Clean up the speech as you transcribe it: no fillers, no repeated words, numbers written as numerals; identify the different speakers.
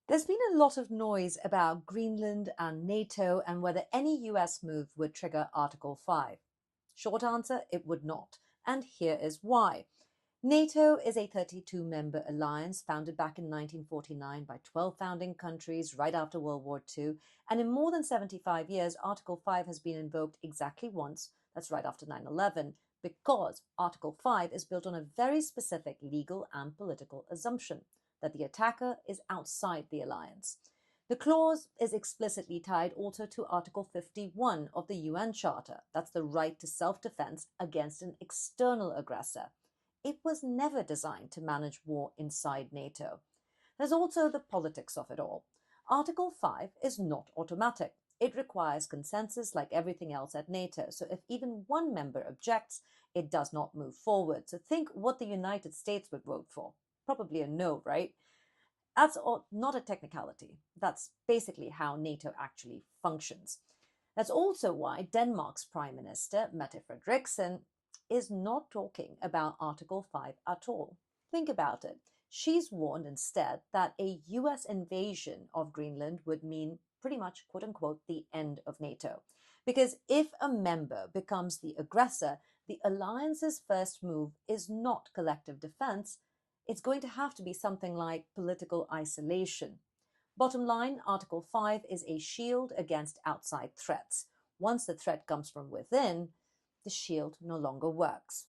Speaker 1: There's been a lot of noise about Greenland and NATO and whether any US move would trigger Article 5. Short answer, it would not. And here is why. NATO is a 32-member alliance founded back in 1949 by 12 founding countries right after World War II. And in more than 75 years, Article 5 has been invoked exactly once, that's right after 9/11, because Article 5 is built on a very specific legal and political assumption that the attacker is outside the alliance. The clause is explicitly tied also to Article 51 of the UN Charter. That's the right to self-defense against an external aggressor. It was never designed to manage war inside NATO. There's also the politics of it all. Article 5 is not automatic. It requires consensus like everything else at NATO. So if even one member objects, it does not move forward. So think what the United States would vote for. Probably a no, right? That's not a technicality. That's basically how NATO actually functions. That's also why Denmark's Prime Minister, Mette Frederiksen, is not talking about Article 5 at all. Think about it. She's warned instead that a US invasion of Greenland would mean pretty much, quote unquote, the end of NATO. Because if a member becomes the aggressor, the alliance's first move is not collective defense. It's going to have to be something like political isolation. Bottom line, Article 5 is a shield against outside threats. Once the threat comes from within, the shield no longer works.